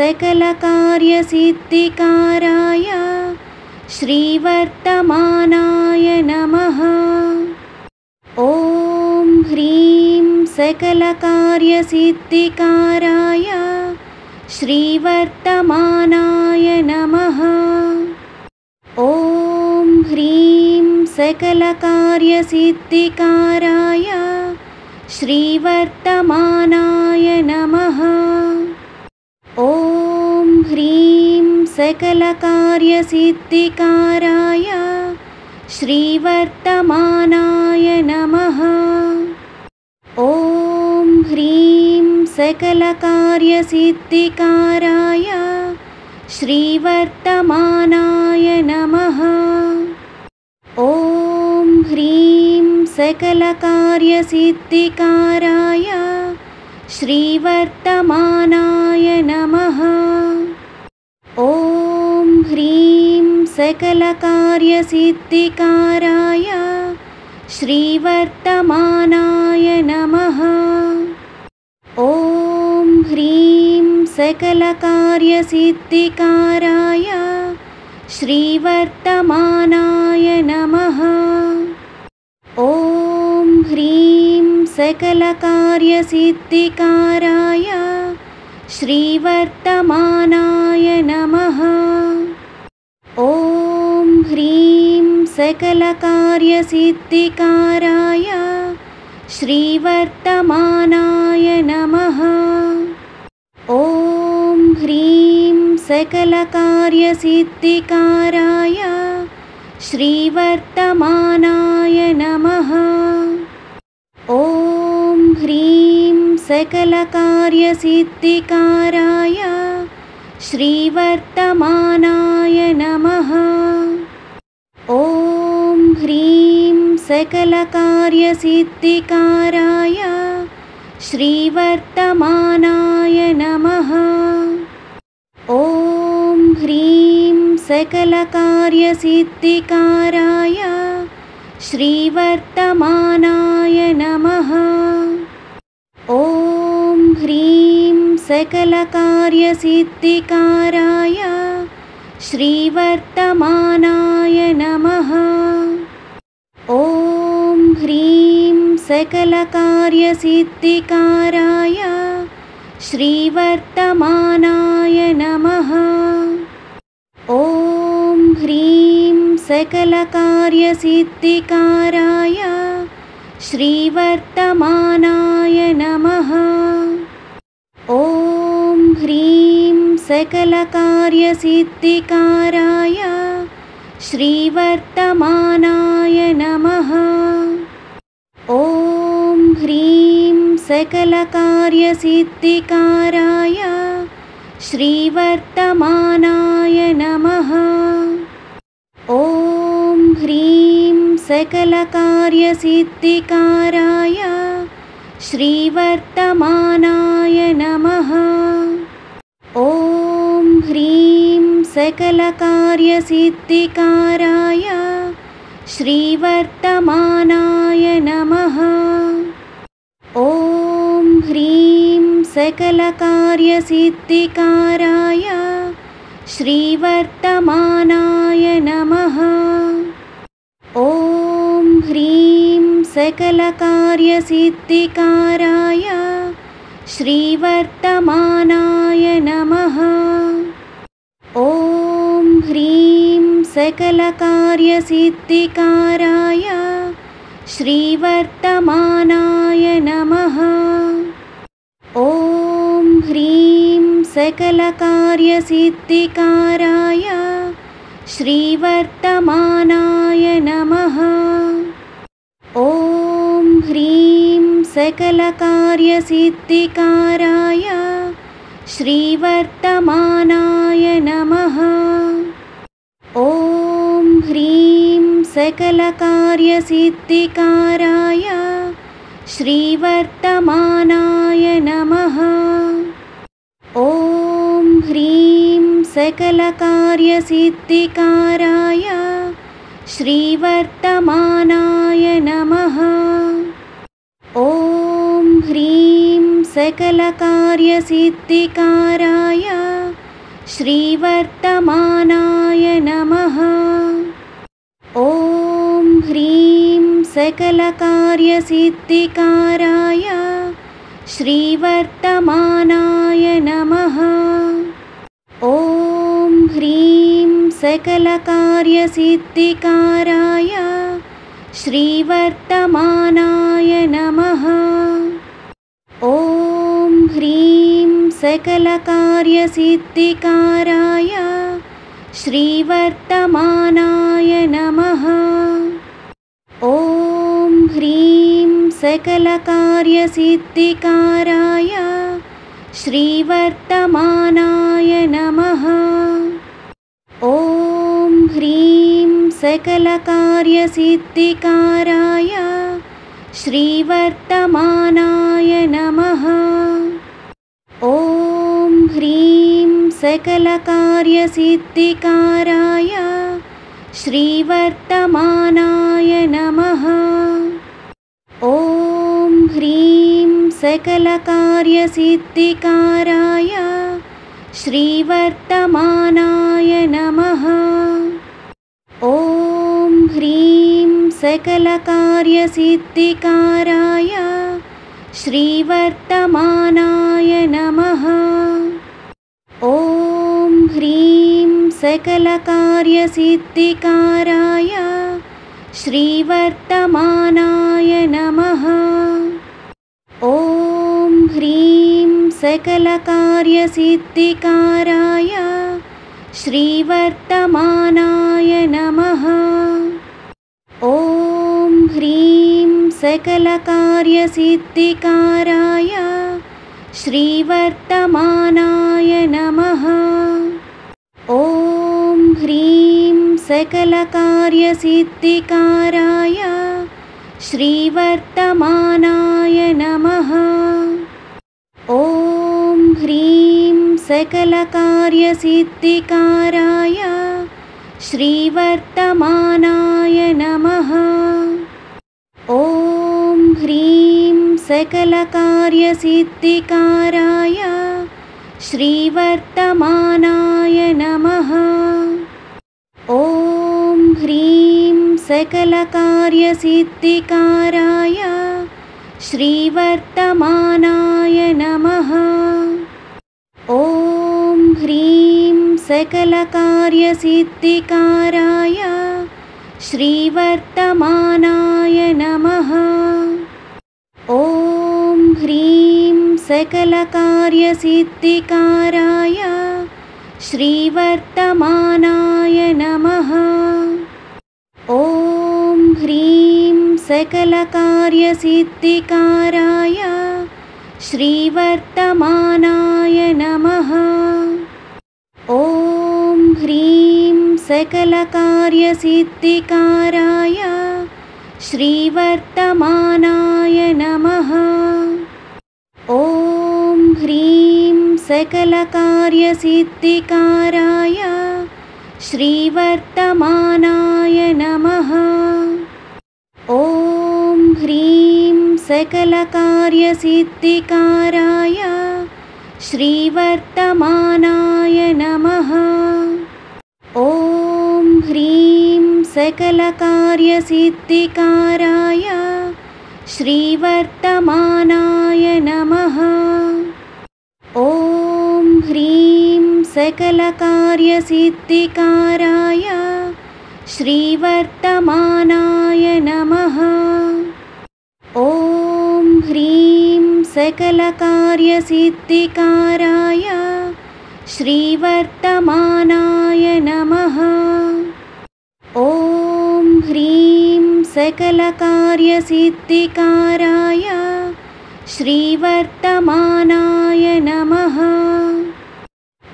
सकलकार्यसिद्धिकाराय श्रीवर्तमानाय नमः। ॐ ह्रीं सकलकार्यसिद्धिकाराय श्रीवर्तमानाय नमः। ॐ ह्रीं सकलकार्यसिद्धिकाराय श्रीवर्तमानाय नमः। ॐ ह्रीं सकलकार्यसिद्धिकाराय श्रीवर्तमानाय नमः। ॐ ह्रीं सकलकार्यसिद्धिकाराय श्रीवर्तमानाय नमः। ॐ ह्रीं सकलकार्यसिद्धिकाराय श्रीवर्तमानाय नमः। ॐ ह्रीं सकलकार्यसिद्धिकाराय श्रीवर्तमानाय नमः। ॐ ह्रीं सकलकार्यसिद्धिकाराय श्रीवर्तमानाय नमः। ॐ ह्रीं सकलकार्यसिद्धिकाराय श्रीवर्तमानाय नमः। ॐ ह्रीं सकलकार्यसिद्धिकाराय श्रीवर्तमानाय नमः। ॐ ह्रीं सकलकार्यसिद्धिकाराय श्रीवर्तमानाय नमः। ॐ ह्रीं सकलकार्यसिद्धिकाराय श्रीवर्तमानाय नमः। ॐ ह्रीं सकलकार्यसिद्धिकाराय श्रीवर्तमानाय नमः। ॐ ह्रीं सकलकार्यसिद्धिकाराय श्रीवर्तमानाय नमः। ॐ ह्रीं सकलकार्यसिद्धिकाराय श्रीवर्तमानाय नमः। ॐ ह्रीं सकलकार्यसिद्धिकाराय श्रीवर्तमानाय नमः। ॐ ह्रीं सकलकार्यसिद्धिकाराय श्रीवर्तमानाय नमः। ॐ ह्रीं सकलकार्यसिद्धिकाराय श्रीवर्तमानाय नमः। ॐ ह्रीं सकलकार्यसिद्धिकाराय श्रीवर्तमानाय नमः। ॐ ह्रीं सकलकार्यसिद्धिकाराय श्रीवर्तमानाय नमः। ॐ ह्रीं सकलकार्यसिद्धिकाराय श्रीवर्तमानाय नमः। ॐ ह्रीं सकलकार्यसिद्धिकाराय श्रीवर्तमानाय नमः। ॐ ह्रीं सकलकार्यसिद्धिकाराय श्रीवर्तमानाय नमः। ॐ ह्रीं सकलकार्यसिद्धिकाराय श्रीवर्तमानाय नमः। ॐ ह्रीं सकलकार्यसिद्धिकाराय श्रीवर्तमानाय नमः। ॐ ह्रीं सकलकार्यसिद्धिकाराय श्रीवर्तमानाय नमः। ॐ ह्रीं सकलकार्यसिद्धिकाराय श्रीवर्तमानाय नमः। ॐ ह्रीं सकलकार्यसिद्धिकाराय श्रीवर्तमानाय नमः। ॐ ह्रीं सकलकार्यसिद्धिकाराय श्रीवर्तमानाय नमः। ॐ ह्रीं सकलकार्यसिद्धिकाराय श्रीवर्तमानाय नमः। ॐ ह्रीं सकलकार्यसिद्धिकाराय श्रीवर्तमानाय नमः। ॐ ह्रीं सकलकार्यसिद्धिकाराय श्रीवर्तमानाय नमः। ॐ ह्रीं सकलकार्यसिद्धिकाराय श्रीवर्तमानाय नमः। ॐ ह्रीं सकलकार्यसिद्धिकाराय श्रीवर्तमानाय नमः। ॐ ह्रीं सकलकार्यसिद्धिकाराय श्रीवर्तमानाय नमः। ॐ ह्रीं सकलकार्यसिद्धिकाराय श्रीवर्तमानाय नमः। ॐ ह्रीं सकलकार्यसिद्धिकाराय श्रीवर्तमानाय नमः। ॐ ह्रीं सकलकार्यसिद्धिकाराय श्रीवर्तमानाय नमः। ॐ ह्रीं सकलकार्यसिद्धिकाराय श्रीवर्तमानाय नमः। ॐ ह्रीं सकलकार्यसिद्धिकाराय श्रीवर्तमानाय नमः। ॐ ह्रीं सकलकार्यसिद्धिकाराय श्रीवर्तमानाय नमः। ॐ ह्रीं सकलकार्यसिद्धिकाराय श्रीवर्तमानाय नमः। ॐ ह्रीं सकलकार्यसिद्धिकाराय श्रीवर्तमानाय नमः। ॐ ह्रीं सकलकार्यसिद्धिकाराय श्रीवर्तमानाय नमः। ॐ ह्रीं सकलकार्यसिद्धिकाराय श्रीवर्तमानाय नमः। ॐ ह्रीं सकलकार्यसिद्धिकाराय श्रीवर्तमानाय नमः। ॐ ह्रीं सकलकार्यसिद्धिकाराय श्रीवर्तमानाय नमः। ॐ ह्रीं सकलकार्यसिद्धिकाराय श्रीवर्तमानाय नमः। ॐ ह्रीं सकलकार्यसिद्धिकाराय श्रीवर्तमानाय नमः। ॐ ह्रीं सकलकार्यसिद्धिकाराय श्रीवर्तमानाय नमः। ॐ ह्रीं सकलकार्यसिद्धिकाराय श्रीवर्तमानाय नमः। ॐ ह्रीं सकलकार्यसिद्धिकाराय श्रीवर्तमानाय नमः। ॐ ह्रीं सकलकार्यसिद्धिकाराय श्रीवर्तमानाय नमः। ॐ ह्रीं सकलकार्यसिद्धिकाराय श्रीवर्तमानाय नमः।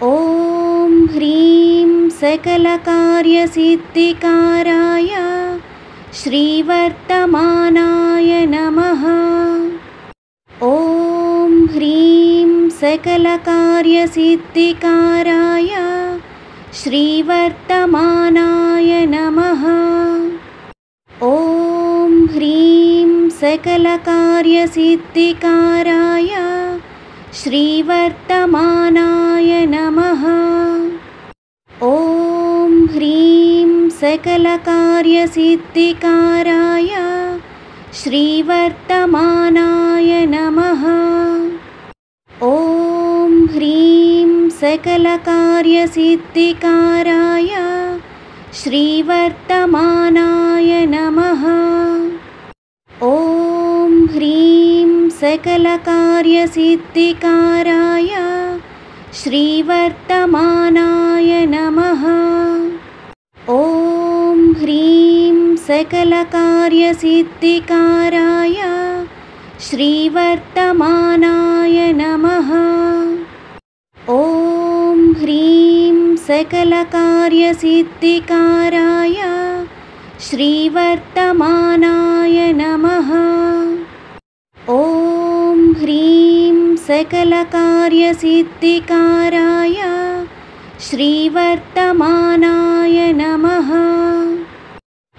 ॐ ह्रीं सकलकार्यसिद्धिकाराय श्रीवर्तमानाय नमः। ॐ ह्रीं सकलकार्यसिद्धिकाराय श्रीवर्तमानाय नमः। ॐ ह्रीं सकलकार्यसिद्धिकाराय श्रीवर्तमानाय नमः। ॐ ह्रीं सकलकार्यसिद्धिकाराय श्रीवर्तमानाय नमः। ॐ ह्रीं सकलकार्यसिद्धिकाराय श्रीवर्तमानाय नमः। ॐ ह्रीं सकलकार्यसिद्धिकाराय श्रीवर्तमानाय नमः। ॐ ह्रीं सकलकार्यसिद्धिकाराय श्रीवर्तमानाय नमः। ॐ ह्रीं सकलकार्यसिद्धिकाराय श्रीवर्तमानाय नमः। ॐ ह्रीं सकलकार्यसिद्धिकाराय श्रीवर्तमानाय नमः।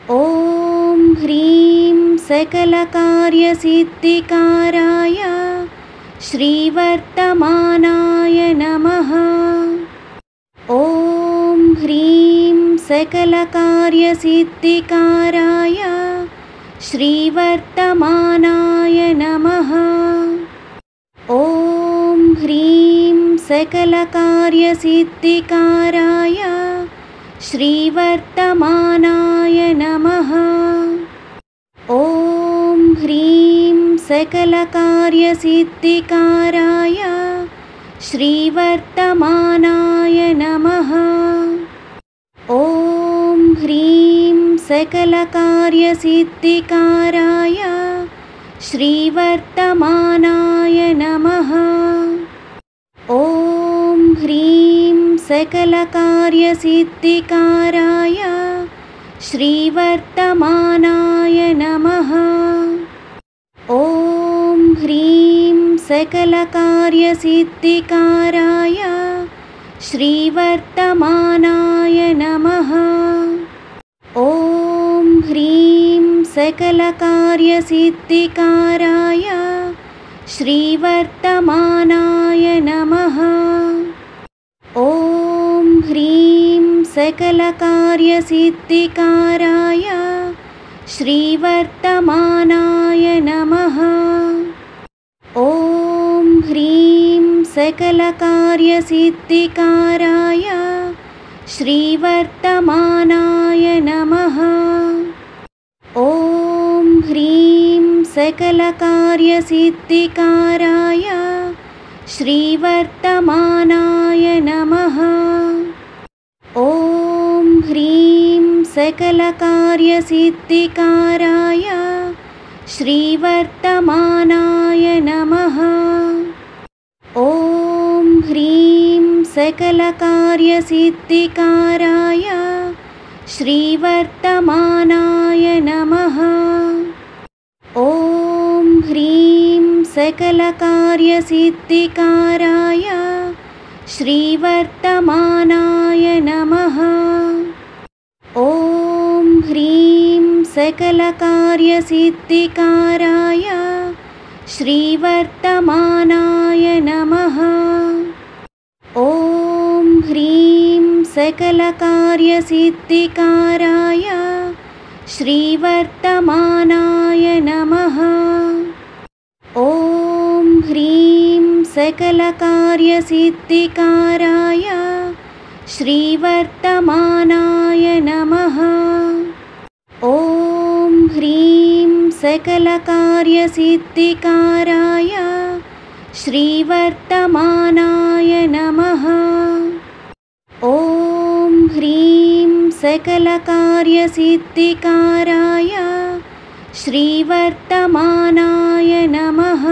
ॐ ह्रीं सकलकार्यसिद्धिकाराय श्रीवर्तमानाय नमः। ॐ ह्रीं सकलकार्यसिद्धिकाराय श्रीवर्तमानाय नमः। ॐ ह्रीं सकलकार्यसिद्धिकाराय श्रीवर्तमानाय नमः। ॐ ह्रीं सकलकार्यसिद्धिकाराय श्रीवर्तमानाय नमः। ॐ ह्रीं सकलकार्यसिद्धिकाराय श्रीवर्तमानाय नमः। ॐ ह्रीं सकलकार्यसिद्धिकाराय श्रीवर्तमानाय नमः। ॐ ह्रीं सकलकार्यसिद्धिकाराय श्रीवर्तमानाय नमः। ॐ ह्रीं सकलकार्यसिद्धिकाराय श्रीवर्तमानाय नमः। ॐ ह्रीं सकलकार्यसिद्धिकाराय श्रीवर्तमानाय नमः। ॐ ह्रीं सकलकार्यसिद्धिकाराय श्रीवर्तमानाय नमः। ॐ ह्रीं सकलकार्यसिद्धिकाराय श्रीवर्तमानाय नमः। ॐ ह्रीं सकलकार्यसिद्धिकाराय श्रीवर्तमानाय नमः। ॐ ह्रीं सकलकार्यसिद्धिकाराय श्रीवर्तमानाय नमः। ॐ ह्रीं सकलकार्यसिद्धिकाराय श्रीवर्तमानाय नमः। ॐ ह्रीं सकलकार्यसिद्धिकाराय श्रीवर्तमानाय नमः। ॐ ह्रीं सकलकार्यसिद्धिकाराय श्रीवर्तमानाय नमः। ॐ ह्रीं सकलकार्यसिद्धिकाराय श्रीवर्तमानाय नमः। ॐ ह्रीं सकलकार्यसिद्धिकाराय श्रीवर्तमानाय नमः। ॐ ह्रीं सकलकार्यसिद्धिकाराय श्रीवर्तमानाय नमः।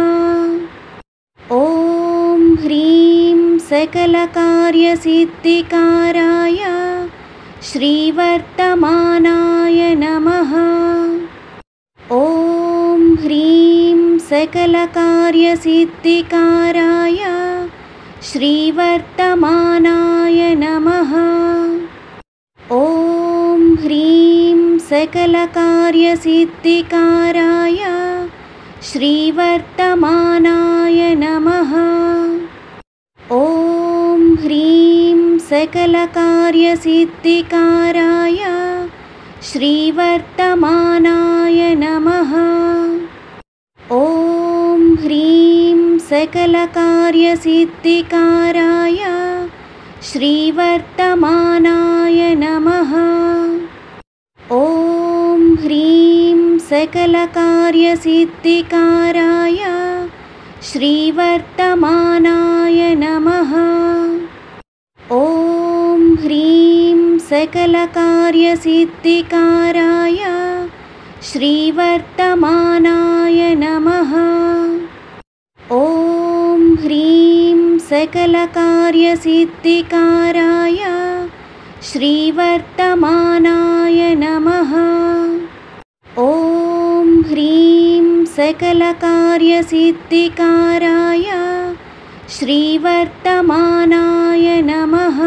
ॐ ह्रीं सकलकार्यसिद्धिकाराय श्रीवर्तमानाय नमः। ॐ ह्रीं सकलकार्यसिद्धिकाराय श्रीवर्तमानाय नमः। ॐ ह्रीं सकलकार्यसिद्धिकाराय श्रीवर्तमानाय नमः। ॐ ह्रीं सकलकार्यसिद्धिकाराय श्रीवर्तमानाय नमः। ॐ ह्रीं सकलकार्यसिद्धिकाराय श्रीवर्तमानाय नमः। ॐ ह्रीं सकलकार्यसिद्धिकाराय श्रीवर्तमानाय नमः। ॐ ह्रीं सकलकार्यसिद्धिकाराय श्रीवर्तमानाय नमः। ॐ ह्रीं सकलकार्यसिद्धिकाराय श्रीवर्तमानाय नमः। ॐ ह्रीं सकलकार्यसिद्धिकाराय श्रीवर्तमानाय नमः। ॐ ह्रीं सकलकार्यसिद्धिकाराय श्रीवर्तमानाय नमः।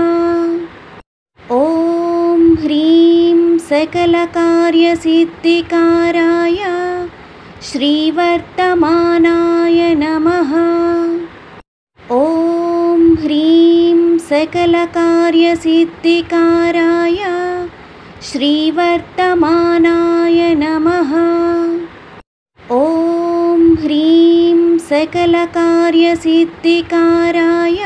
ॐ ह्रीं सकलकार्यसिद्धिकाराय श्रीवर्तमानाय नमः। ॐ ह्रीं सकलकार्यसिद्धिकाराय श्रीवर्तमानाय नमः। ॐ ह्रीं सकलकार्यसिद्धिकाराय श्रीवर्तमानाय नमः। ॐ ह्रीं सकलकार्यसिद्धिकाराय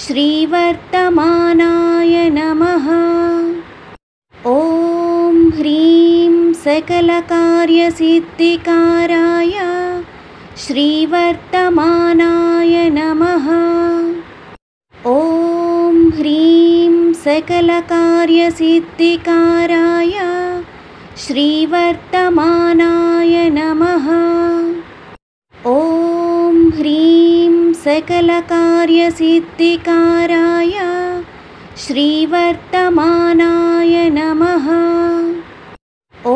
श्रीवर्तमानाय नमः। ॐ ह्रीं सकलकार्यसिद्धिकाराय श्रीवर्तमानाय नमः। ॐ ह्रीं सकलकार्यसिद्धिकाराय श्रीवर्तमानाय नमः। ॐ ह्रीं सकलकार्यसिद्धिकाराय श्रीवर्तमानाय नमः। ॐ ह्रीं सकलकार्यसिद्धिकाराय श्रीवर्तमानाय नमः। ॐ ह्रीं सकलकार्यसिद्धिकाराय श्रीवर्तमानाय नमः। ॐ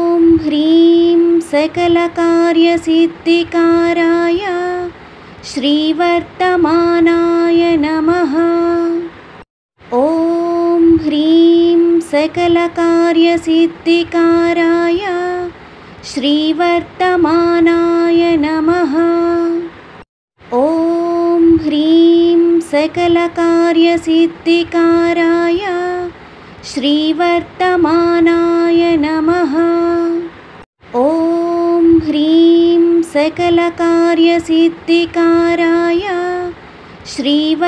ह्रीं सकलकार्यसिद्धिकाराय श्रीवर्तमानाय नमः। ॐ ह्रीं सकलकार्यसिद्धिकाराय श्रीवर्तमानाय नमः। ॐ ह्रीं सकलकार्यसिद्धिकाराय श्रीवर्तमानाय नमः। ॐ ह्रीं सकलकार्यसिद्धिकाराय श्रीवर्तमानाय नमः। ॐ ह्रीं सकलकार्यसिद्धिकाराय श्रीवर्तमानाय नमः। ॐ ह्रीं सकलकार्यसिद्धिकाराय श्रीवर्तमानाय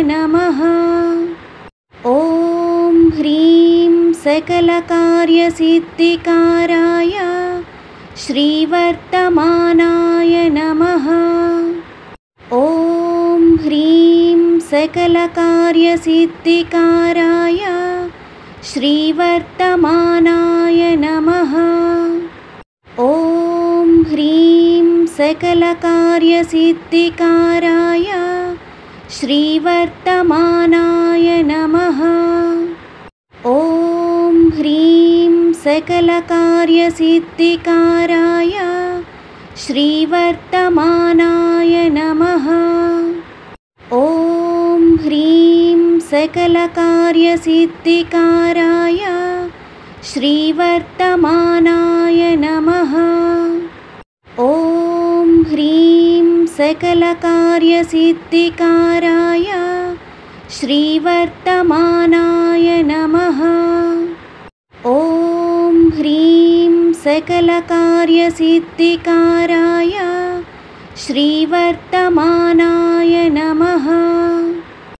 नमः। ॐ ह्रीं सकलकार्यसिद्धिकाराय श्रीवर्तमानाय नमः। ॐ ह्रीं सकलकार्यसिद्धिकाराय श्रीवर्तमानाय नमः। ॐ ह्रीं सकलकार्यसिद्धिकाराय श्रीवर्तमानाय नमः। ॐ ह्रीं सकलकार्यसिद्धिकाराय श्रीवर्तमानाय नमः। ॐ ह्रीं सकलकार्यसिद्धिकाराय श्रीवर्तमानाय नमः। ॐ ह्रीं सकलकार्यसिद्धिकाराय श्रीवर्तमानाय नमः। ॐ ह्रीं सकलकार्यसिद्धिकाराय श्रीवर्तमानाय नमः। ॐ ह्रीं सकलकार्यसिद्धिकाराय श्रीवर्तमानाय नमः। ॐ ह्रीं सकलकार्यसिद्धिकाराय श्रीवर्तमानाय